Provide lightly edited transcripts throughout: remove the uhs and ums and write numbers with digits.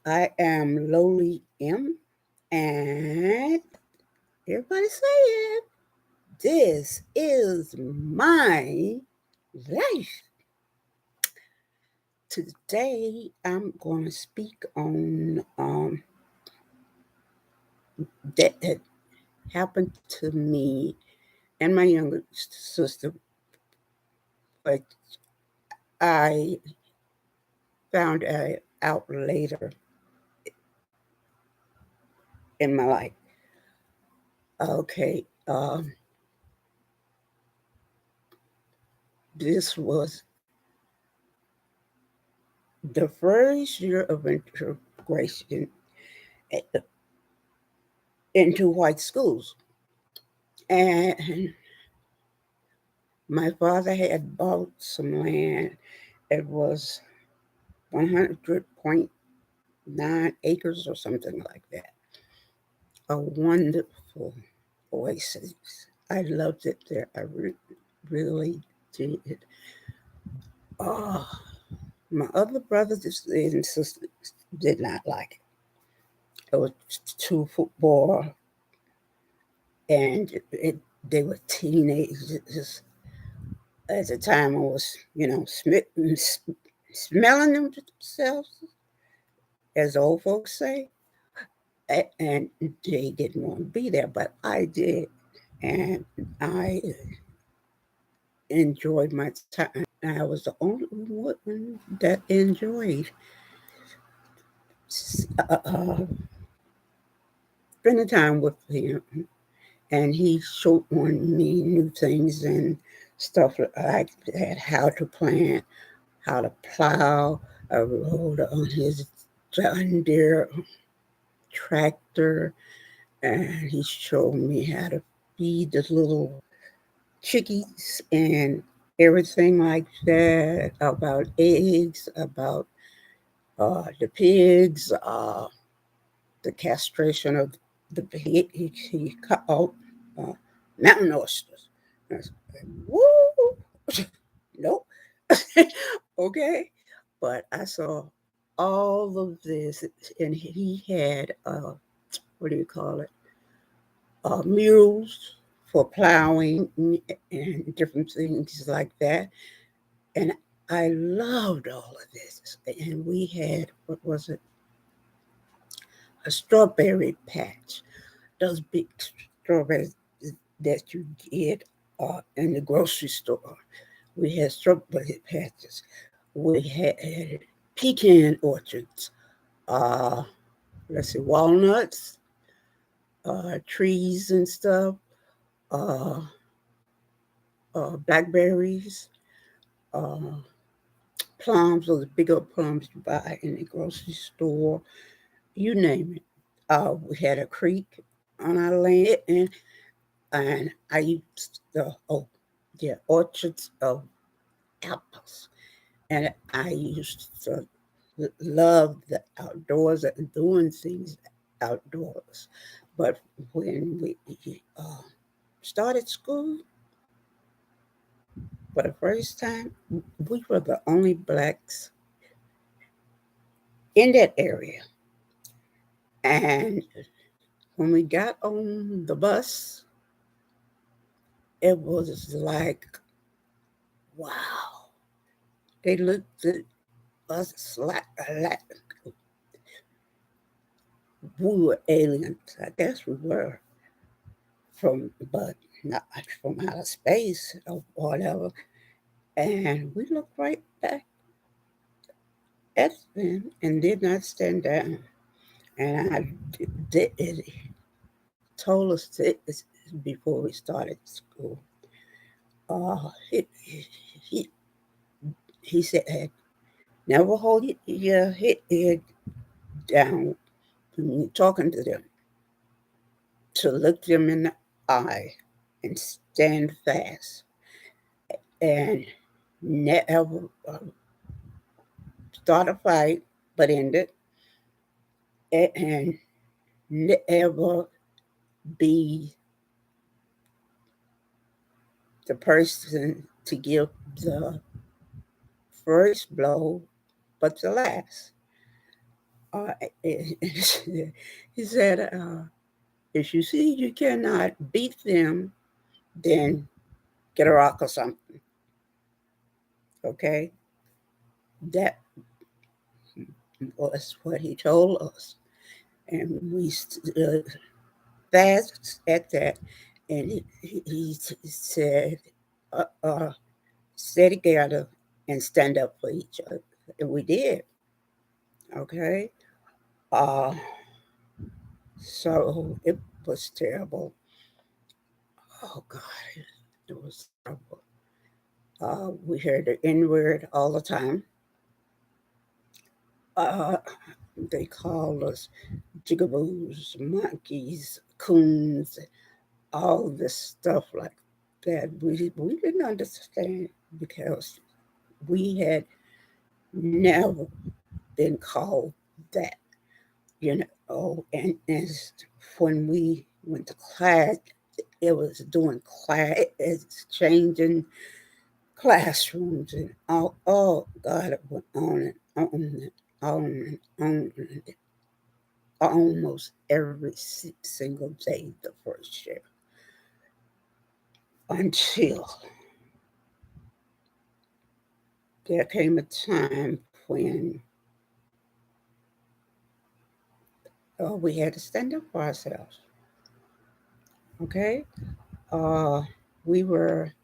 I am Lowly M, and everybody say it. This is my life. Today, I'm going to speak on that happened to me and my younger sister, but I found out later in my life. Okay, this was the first year of integration into white schools. And my father had bought some land. It was 100.9 acres or something like that. A wonderful oasis. I loved it there. I really did. Oh, my other brothers and sisters did not like it. It was too football, and they were teenagers. At the time, I was, smelling themselves, as old folks say, and they didn't want to be there, but I did, and I enjoyed my time. I was the only one that enjoyed spending time with him, and he showed me new things and stuff like that, how to plant, how to plow. I rode on his John Deere tractor, and he showed me how to feed the little chickies and everything like that, about eggs, about the pigs, the castration of the pig. He cut out uh, mountain oysters. I was like, woo! Nope. Okay. But I saw all of this, and he had, what do you call it? Mules for plowing and different things like that. And I loved all of this. And we had, what was it? A strawberry patch. Those big strawberries that you get in the grocery store. We had strawberry patches. We had pecan orchards. Uh, let's see, walnuts, trees and stuff. Uh, blackberries, uh, plums, those big old plums you buy in the grocery store, you name it. We had a creek on our land, and I used orchards of apples, and I used to love the outdoors and doing things outdoors. But when we uh, started school for the first time, we were the only blacks in that area. And when we got on the bus, it was like, wow. They looked at us like we were aliens. I guess we were but not from outer space or whatever. And we looked right back at them and did not stand down. And I did told us this before we started school. Uh, he, he, he said, hey, never hold your head down when you're talking to them, to look them in the eye and stand fast and never start a fight, but end it, and never be the person to give the first blow, but the last. Uh, he said, if you see you cannot beat them, then get a rock or something. Okay, that was what he told us, and we stood fast at that. And he said, uh, uh, "Stay together and stand up for each other," and we did. Okay, uh, so it was terrible. Oh God, it was terrible. We heard the N word all the time. Uh, they called us jigaboos, monkeys, coons, all this stuff like that. We didn't understand because we had never been called that, you know. And when we went to class, it was doing class, it's changing classrooms and all. Oh God, it went on and on and on and on and almost every single day the first year until there came a time when we had to stand up for ourselves. Okay, uh, we were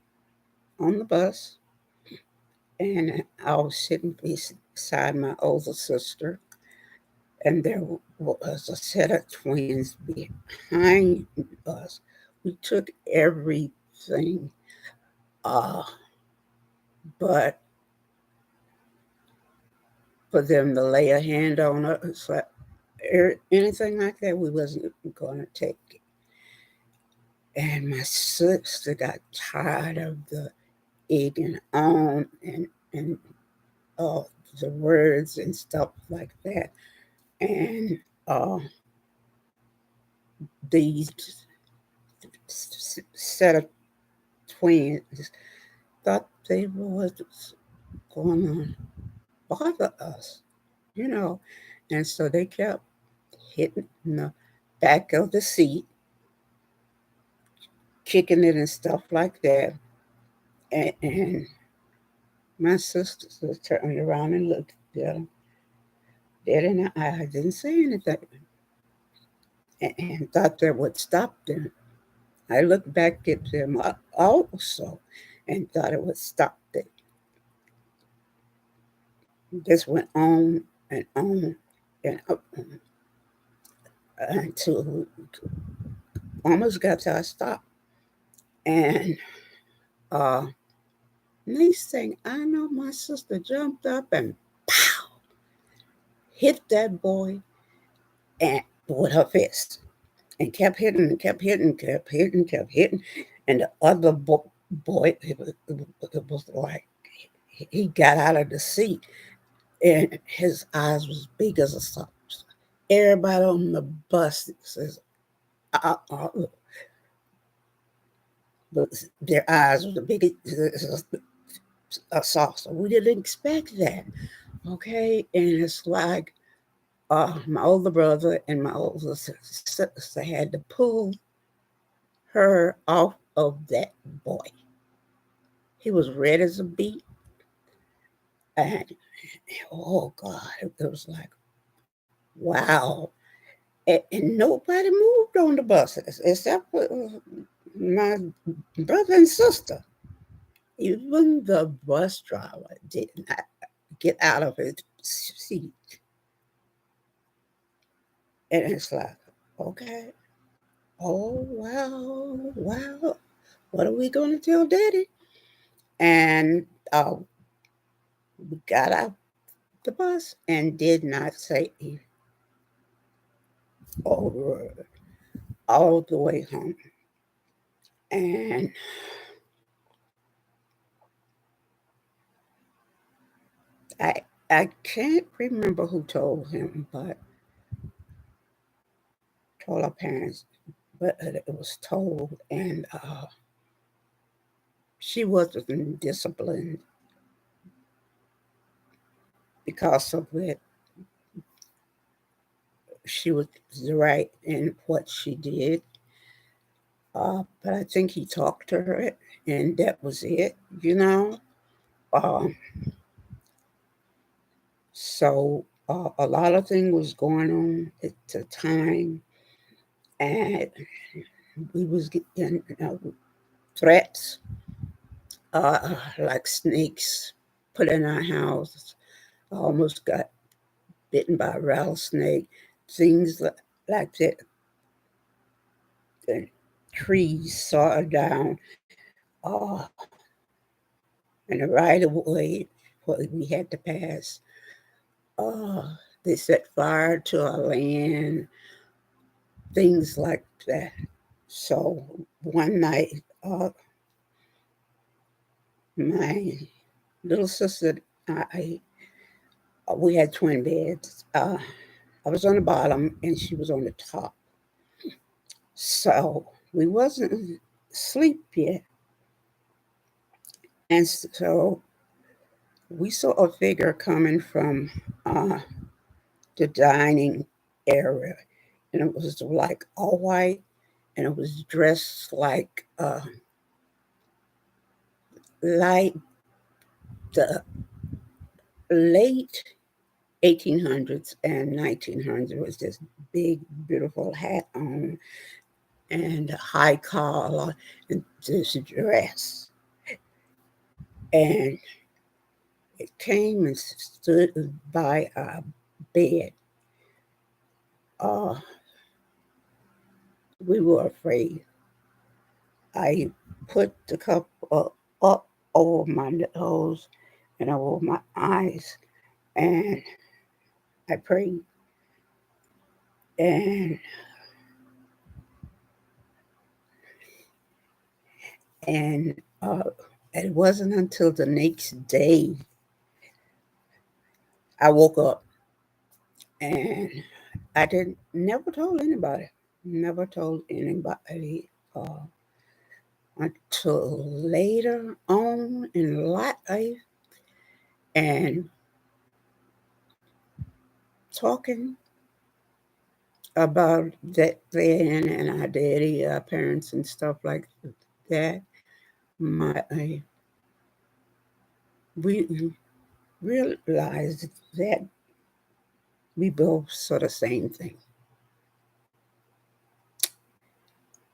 on the bus, and I was sitting beside my older sister, and there was a set of twins behind us. We took everything, uh, but for them to lay a hand on us, like, anything like that, we wasn't going to take it. And my sister got tired of the egging on and uh, the words and stuff like that. And uh, these set of twins thought they was going to bother us, you know. And so they kept hitting the back of the seat, kicking it and stuff like that. And my sister turned around and looked at them dead in the eye, didn't say anything, and thought that would stop them. I looked back at them also and thought it would stop them. This went on and on until almost got to a stop. And uh, next thing I know, my sister jumped up and pow, hit that boy and with her fist and kept hitting and kept hitting, kept hitting, kept hitting. And the other boy, it was like he got out of the seat and his eyes was big as a saucer. Everybody on the bus says, but their eyes were big as a saucer. We didn't expect that. Okay. And it's like my older brother and my older sister had to pull her off of that boy. He was red as a beet. And oh God, it was like, wow. And nobody moved on the buses except for my brother and sister. Even the bus driver did not get out of his seat. And it's like, okay, oh, wow, wow. What are we going to tell Daddy? And we got out the bus and did not say a word all the way home. And I I can't remember who told him, but told our parents, but it was told, and she wasn't disciplined because of it. she was right in what she did. But I think he talked to her, and that was it, you know. Um, so a lot of things was going on at the time, and we was getting threats, like snakes put in our house. I almost got bitten by a rattlesnake. Things like that. The trees saw down, uh, and the right of way we had to pass. Uh, they set fire to our land, things like that. So one night, my little sister, I we had twin beds. I was on the bottom and she was on the top. So we wasn't asleep yet. And so we saw a figure coming from the dining area. And it was like all white and it was dressed like the late 1800s and 1900s with this big, beautiful hat on and a high collar and this dress. And it came and stood by our bed. Uh, we were afraid. I put the cup up over my nose and over my eyes, and I prayed. And and it wasn't until the next day I woke up, and I didn't never told anybody. Never told anybody until later on in life, and talking about that then and our daddy, our parents, and stuff like that. My we realized that we both saw the same thing.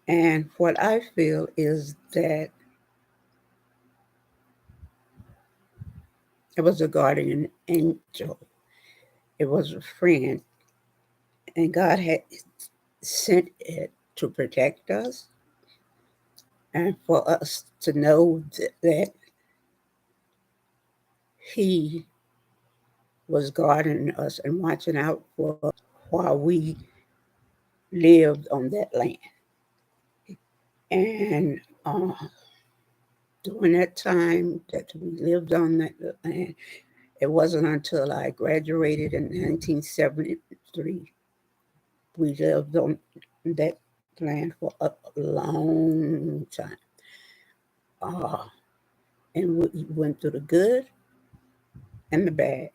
And what I feel is that it was a guardian angel. It was a friend, and God had sent it to protect us and for us to know that He was guarding us and watching out for us while we lived on that land. And during that time that we lived on that land, it wasn't until I graduated in 1973 we lived on that land for a long time. Uh, and we went through the good and the bad,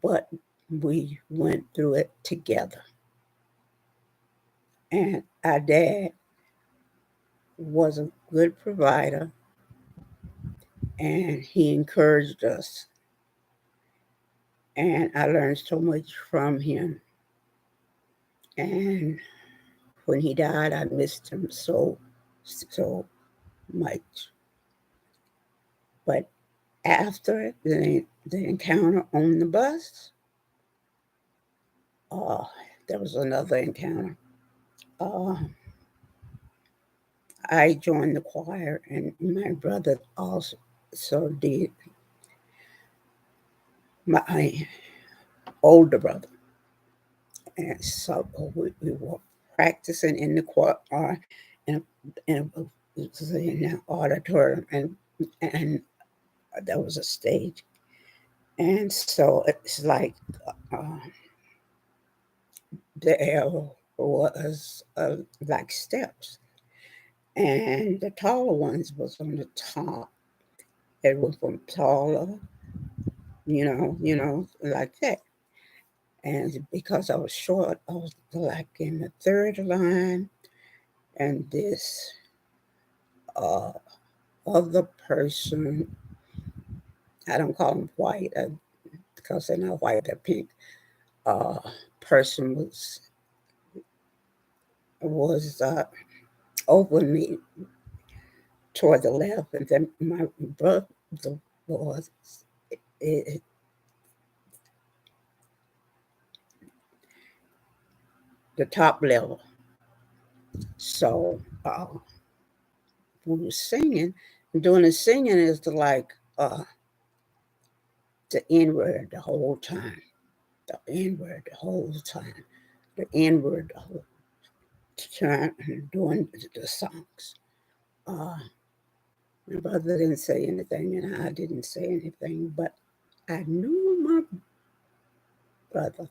but we went through it together. And our dad was a good provider, and he encouraged us. And I learned so much from him. And when he died, I missed him so much. But after the encounter on the bus, uh, there was another encounter. Uh, I joined the choir, and my brother also did. My older brother, and so we were practicing in the choir in in, in the auditorium, and there was a stage, and so it's like uh, there was like steps, and the taller ones was on the top. It was from taller, like that. And because I was short, I was like in the third line, and this uh, other person, I don't call them white because they're not white, they're pink, uh, person was over me toward the left, and then my brother was it, the top level. So we were singing, and doing the singing is the like the N word the whole time, the N word the whole time, the N word the whole time, doing the songs. Uh, my brother didn't say anything, and I didn't say anything, but I knew my brother,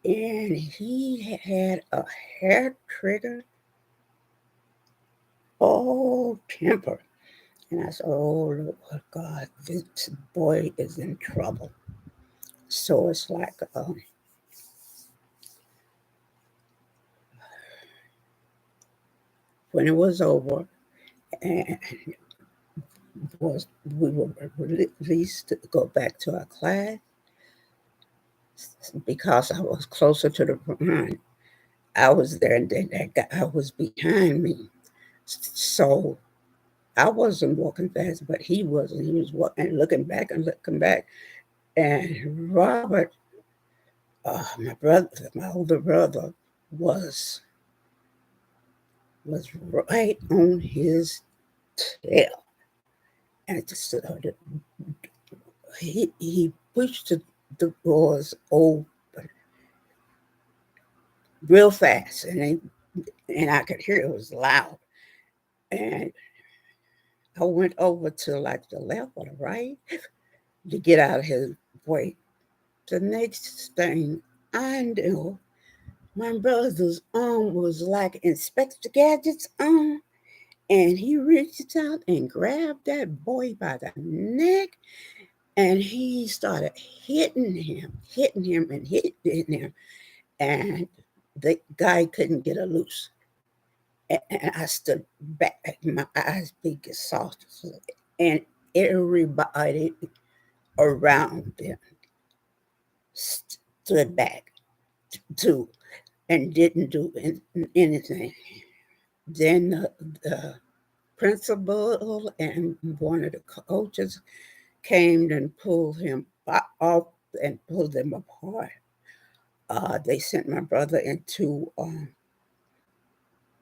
and he had a hair trigger, all temper. And I said, oh, Lord God, this boy is in trouble. So it's like when it was over and was we were released to go back to our class because I was closer to the front. I was there, and then that guy was behind me. So I wasn't walking fast, but he wasn't. He was walking, looking back and looking back. And Robert, my brother, my older brother, was was right on his tail. And just, he pushed the doors open real fast, and I could hear it was loud. And I went over to like the left or the right to get out of his way. The next thing I knew, my brother's arm was like Inspector Gadget's arm, and he reached out and grabbed that boy by the neck, and he started hitting him, and hitting him, and the guy couldn't get her loose. And I stood back, my eyes big as saucers, and everybody around them stood back too and didn't do anything. Then the principal and one of the coaches came and pulled him off and pulled them apart. They sent my brother into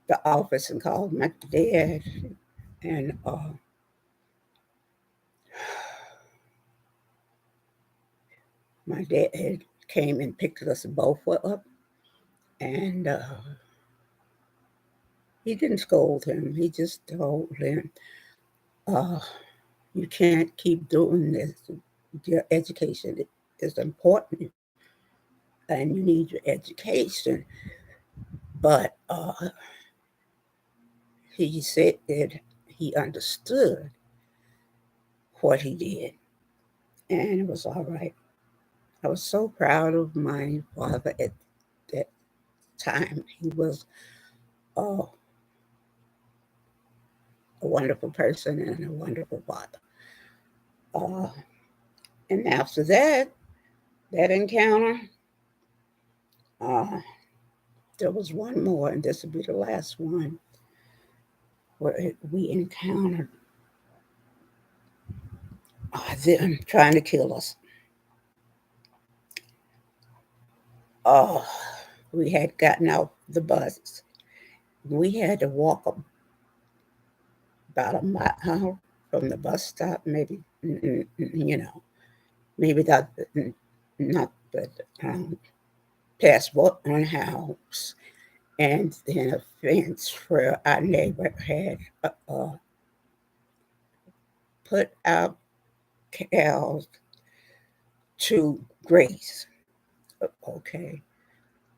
the office and called my dad, and my dad came and picked us both up, and he didn't scold him. He just told him, uh, "You can't keep doing this. Your education is important, and you need your education." But he said that he understood what he did, and it was all right. I was so proud of my father at that time. He was uh, a wonderful person and a wonderful father. Uh, and after that encounter, uh, there was one more, and this will be the last one, where we encountered them trying to kill us. Uh, we had gotten out the bus. We had to walk about a mile from the bus stop, maybe, maybe that, not, but past one house, and then a fence where our neighbor had put out cows to graze. Okay,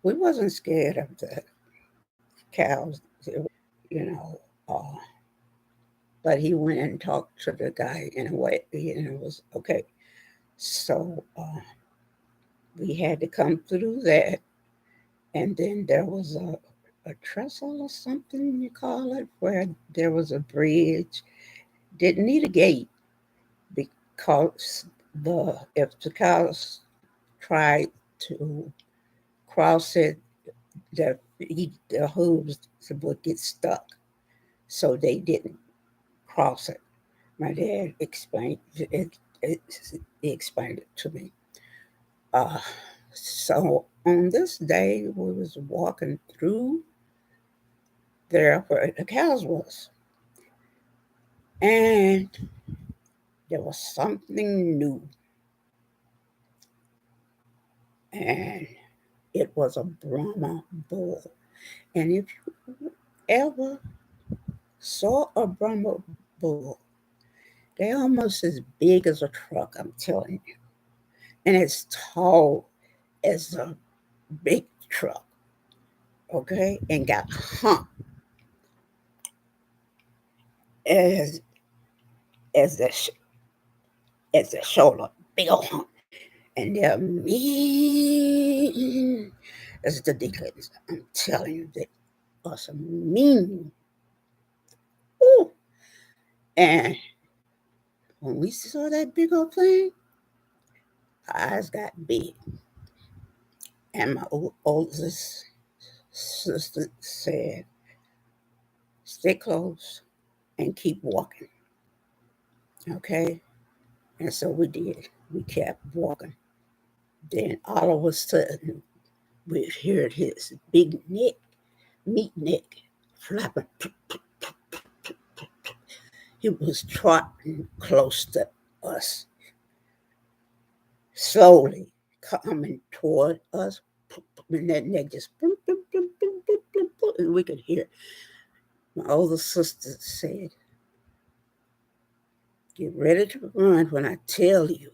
we wasn't scared of the cows, you know. But he went and talked to the guy in a way, it was okay. So we had to come through that. And then there was a trestle or something you call it, where there was a bridge. Didn't need a gate because if the cows tried to cross it, the hooves would get stuck. So they didn't cross it. My dad he explained it to me. Uh, so on this day, we was walking through there where the cows was, and there was something new, and it was a Brahma bull. And if you ever saw a Brahma bull, they're almost as big as a truck, I'm telling you, and as tall as a big truck, okay, and got hump as as the as the shoulder, big old hump, and they're mean as the deacons. I'm telling you, they are some mean. Ooh. And when we saw that big old thing, our eyes got big, and my oldest sister said, "Stay close and keep walking." Okay, and so we did. We kept walking. Then all of a sudden, we heard his big neck, meat neck, flapping. He was trotting close to us, slowly coming toward us. And that neck just, and we could hear. My older sister said, "Get ready to run when I tell you."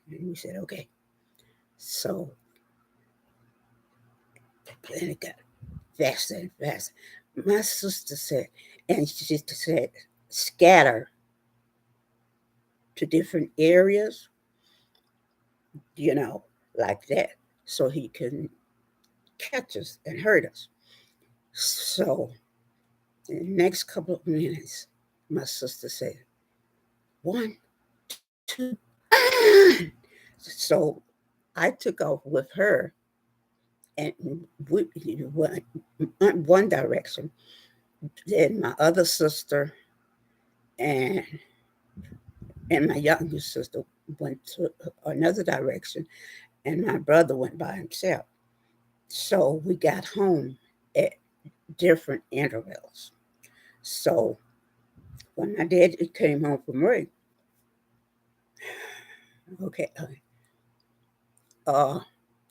And we said, "Okay." So, and it got faster and faster. My sister said, and she said, "Scatter to different areas, you know, like that, so he can catch us and hurt us." So, in the next couple of minutes, my sister said, "One, two." So I took off with her, and we went one direction. Then my other sister and my younger sister went to another direction, and my brother went by himself. So we got home at different intervals. So when my dad came home from work, okay, uh,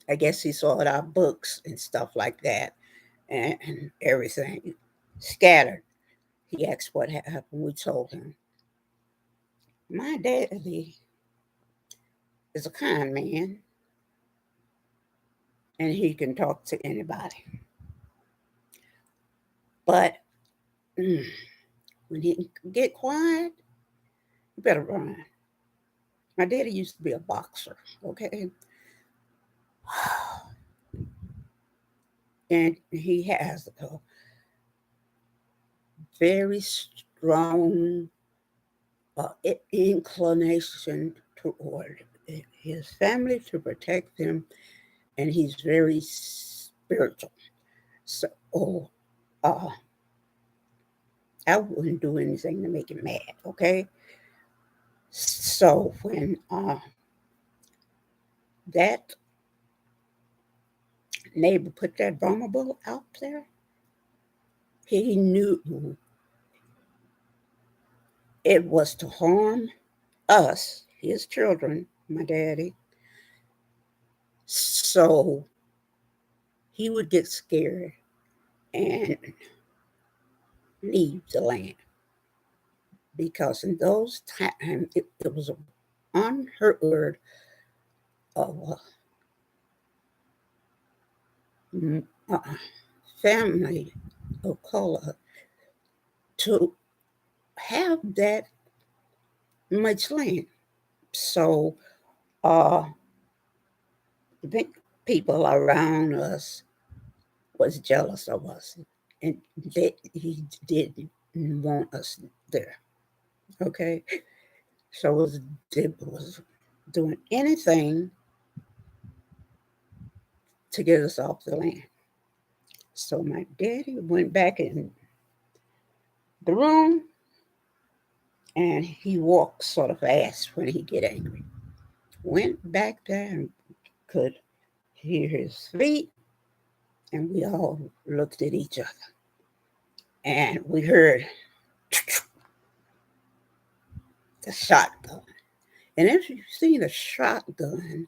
I guess he saw our books and stuff like that, and everything scattered. He asked what happened. We told him. My daddy is a kind man, and he can talk to anybody. But when he get quiet, you better run. My daddy used to be a boxer, okay? And he has a very strong inclination toward his family to protect them, and he's very spiritual. So, uh, I wouldn't do anything to make him mad, okay? So when that neighbor put that vulnerable out there, he knew it was to harm us, his children, my daddy. So he would get scared and leave the land, because in those times it was unheard of a family of color to have that much land. So uh, the big people around us was jealous of us, and he didn't want us there. Okay, so it was doing anything to get us off the land. So my daddy went back in the room, and he walked sort of fast when he get angry. Went back there and could hear his feet, and we all looked at each other, and we heard the shotgun. And if you've seen a shotgun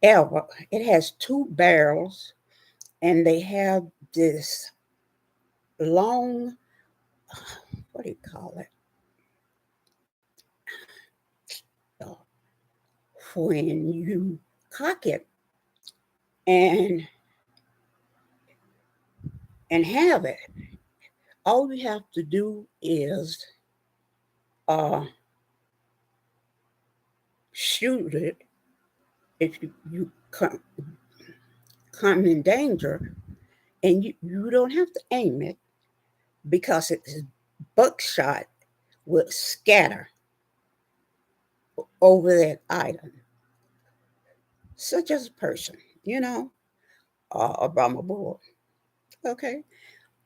ever, it has two barrels, and they have this long, what do you call it? Uh, when you cock it and have it, all you have to do is uh, shoot it if you come in danger, and you don't have to aim it because it's buckshot will scatter over that item, such as a person, a Brahma bull. Okay.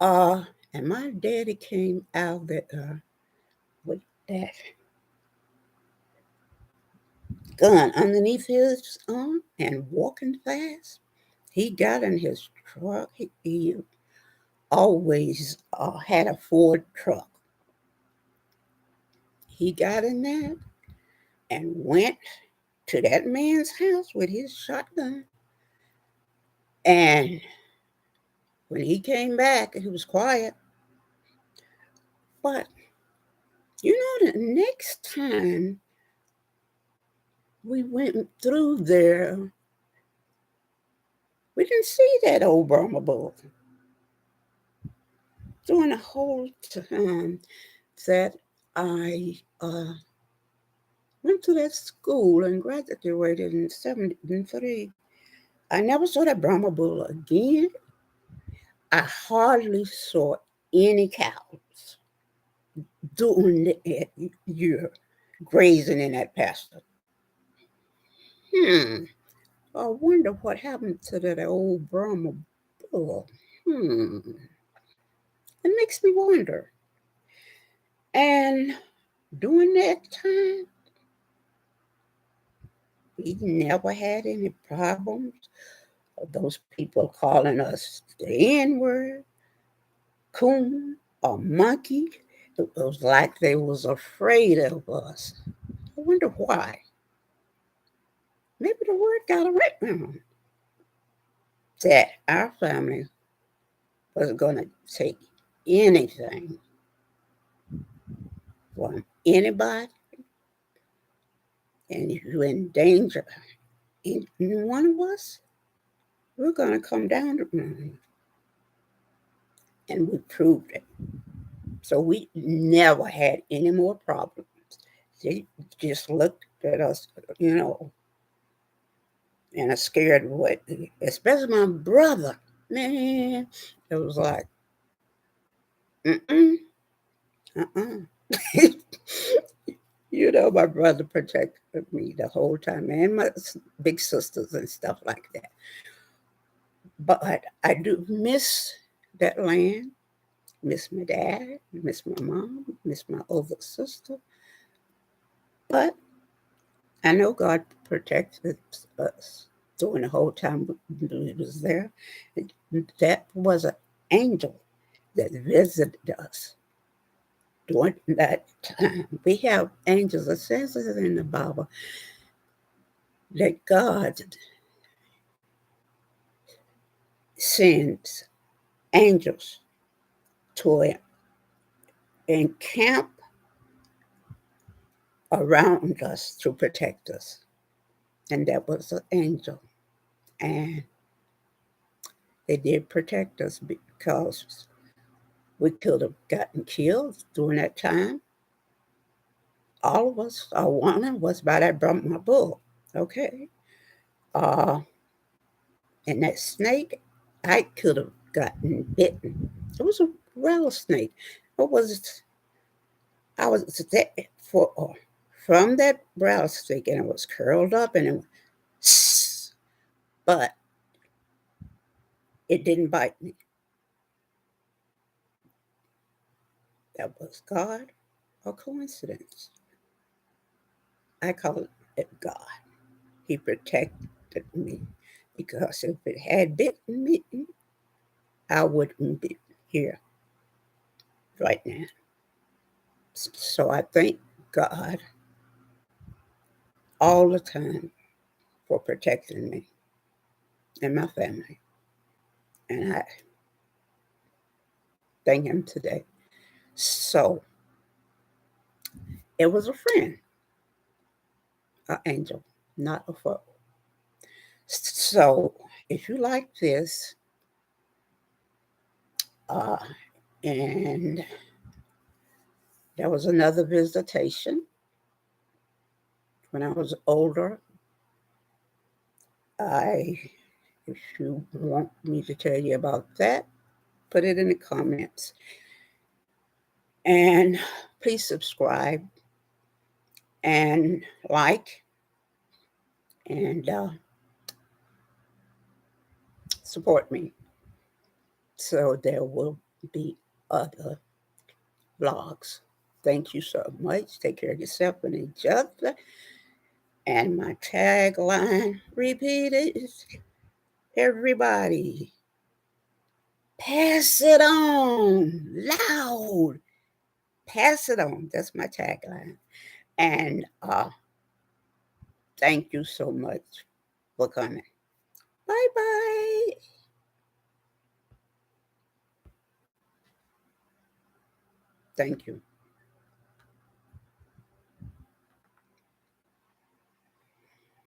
Uh, and my daddy came out with that gun underneath his arm and walking fast. He got in his truck. He always had a Ford truck. He got in there and went to that man's house with his shotgun. And when he came back, he was quiet. But the next time we went through there, we didn't see that old Burma bull. During the whole time that I went to that school and graduated in 73, I never saw that Brahma bull again. I hardly saw any cows during that year grazing in that pasture. I wonder what happened to that old Brahma bull. It makes me wonder. And during that time, we never had any problems of those people calling us the N word, coon, or monkey. It was like they was afraid of us. I wonder why. Maybe the word got around that our family was going to take anything from anybody, and if you're in danger, any one of us, we're going to come down to them. And we proved it. So we never had any more problems. They just looked at us, in a scared way, especially my brother. Man, it was like, mm-mm, uh-uh. My brother protected me the whole time, and my big sisters and stuff like that. But I do miss that land, miss my dad, miss my mom, miss my older sister. But I know God protected us during the whole time we was there. That was an angel that visited us during that time. We have angels. It says it in the Bible that God sends angels to encamp around us to protect us. And that was an angel. And they did protect us because we could have gotten killed during that time. All of us, one of us by that Brahma bull. Okay. Uh, and that snake, I could have gotten bitten. It was a rattlesnake. It was, I was there for, from that rattlesnake, and it was curled up and it went, but it didn't bite me. That was God or coincidence. I call it God. He protected me because if it had bitten me, I wouldn't be here right now. So I thank God all the time for protecting me and my family. And I thank Him today. So it was a friend, an angel, not a foe. So if you like this, uh, and there was another visitation when I was older. If you want me to tell you about that, put it in the comments. And please subscribe and like and support me. So there will be other vlogs. Thank you so much. Take care of yourself and each other. And my tagline, repeat it, everybody, pass it on loud. Pass it on. That's my tagline. And thank you so much for coming. Bye bye. Thank you.